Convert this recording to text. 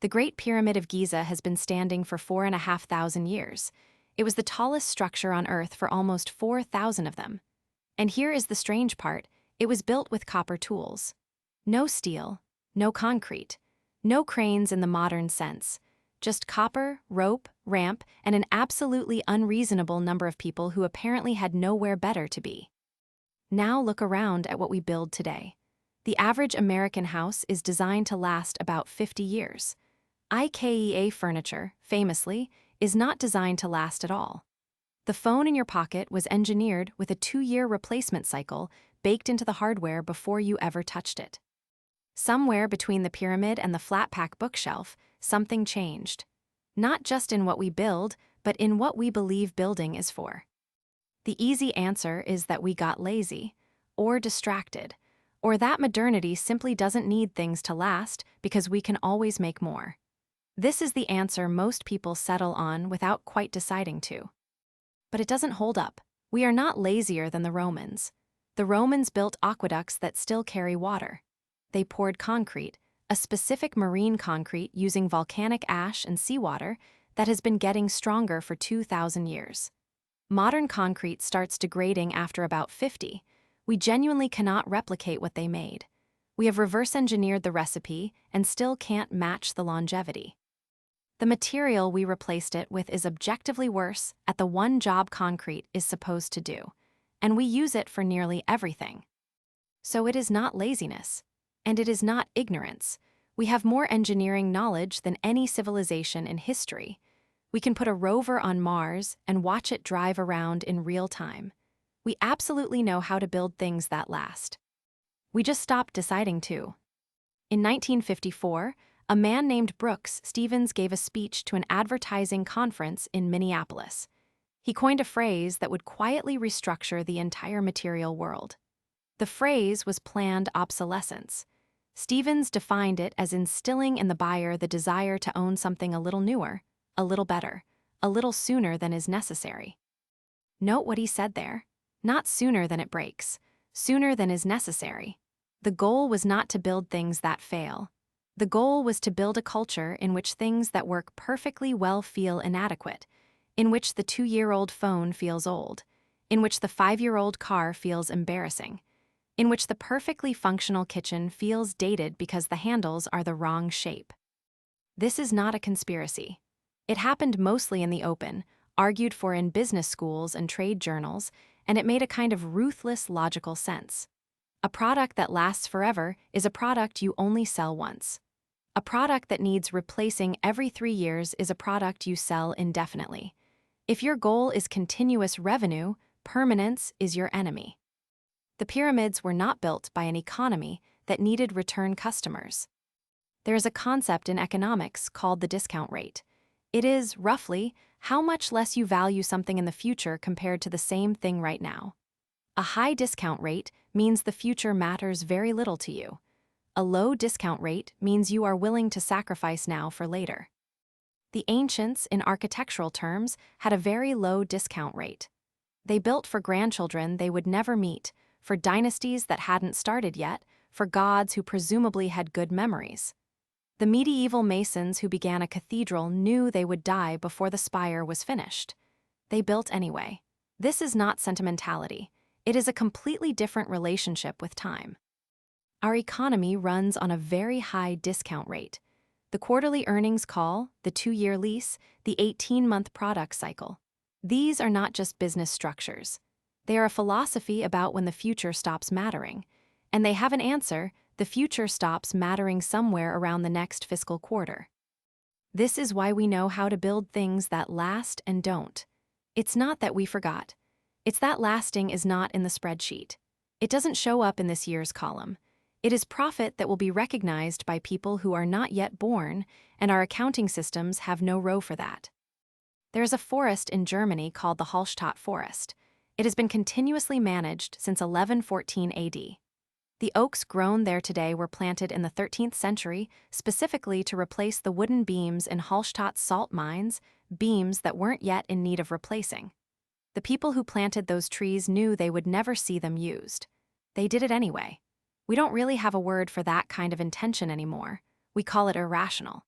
The Great Pyramid of Giza has been standing for 4,500 years. It was the tallest structure on Earth for almost 4,000 of them. And here is the strange part: it was built with copper tools. No steel, no concrete, no cranes in the modern sense. Just copper, rope, ramp, and an absolutely unreasonable number of people who apparently had nowhere better to be. Now look around at what we build today. The average American house is designed to last about 50 years. IKEA furniture, famously, is not designed to last at all. The phone in your pocket was engineered with a 2-year replacement cycle baked into the hardware before you ever touched it. Somewhere between the pyramid and the flat-pack bookshelf, something changed. Not just in what we build, but in what we believe building is for. The easy answer is that we got lazy, or distracted, or that modernity simply doesn't need things to last because we can always make more. This is the answer most people settle on without quite deciding to. But it doesn't hold up. We are not lazier than the Romans. The Romans built aqueducts that still carry water. They poured concrete, a specific marine concrete using volcanic ash and seawater that has been getting stronger for 2,000 years. Modern concrete starts degrading after about 50. We genuinely cannot replicate what they made. We have reverse-engineered the recipe and still can't match the longevity. The material we replaced it with is objectively worse at the one job concrete is supposed to do, and we use it for nearly everything. So it is not laziness, and it is not ignorance. We have more engineering knowledge than any civilization in history. We can put a rover on Mars and watch it drive around in real time. We absolutely know how to build things that last. We just stopped deciding to. In 1954, a man named Brooks Stevens gave a speech to an advertising conference in Minneapolis. He coined a phrase that would quietly restructure the entire material world. The phrase was planned obsolescence. Stevens defined it as instilling in the buyer the desire to own something a little newer, a little better, a little sooner than is necessary. Note what he said there. Not sooner than it breaks, sooner than is necessary. The goal was not to build things that fail. The goal was to build a culture in which things that work perfectly well feel inadequate, in which the 2-year-old phone feels old, in which the 5-year-old car feels embarrassing, in which the perfectly functional kitchen feels dated because the handles are the wrong shape. This is not a conspiracy. It happened mostly in the open, argued for in business schools and trade journals, and it made a kind of ruthless logical sense. A product that lasts forever is a product you only sell once. A product that needs replacing every 3 years is a product you sell indefinitely. If your goal is continuous revenue, permanence is your enemy. The pyramids were not built by an economy that needed return customers. There is a concept in economics called the discount rate. It is, roughly, how much less you value something in the future compared to the same thing right now. A high discount rate means the future matters very little to you. A low discount rate means you are willing to sacrifice now for later. The ancients, in architectural terms, had a very low discount rate. They built for grandchildren they would never meet, for dynasties that hadn't started yet, for gods who presumably had good memories. The medieval masons who began a cathedral knew they would die before the spire was finished. They built anyway. This is not sentimentality. It is a completely different relationship with time. Our economy runs on a very high discount rate. The quarterly earnings call, the 2-year lease, the 18-month product cycle. These are not just business structures. They are a philosophy about when the future stops mattering. And they have an answer: the future stops mattering somewhere around the next fiscal quarter. This is why we know how to build things that last and don't. It's not that we forgot. It's that lasting is not in the spreadsheet. It doesn't show up in this year's column. It is profit that will be recognized by people who are not yet born, and our accounting systems have no row for that. There is a forest in Germany called the Hallstatt Forest. It has been continuously managed since 1114 AD. The oaks grown there today were planted in the 13th century specifically to replace the wooden beams in Hallstatt's salt mines, beams that weren't yet in need of replacing. The people who planted those trees knew they would never see them used. They did it anyway. We don't really have a word for that kind of intention anymore. We call it irrational.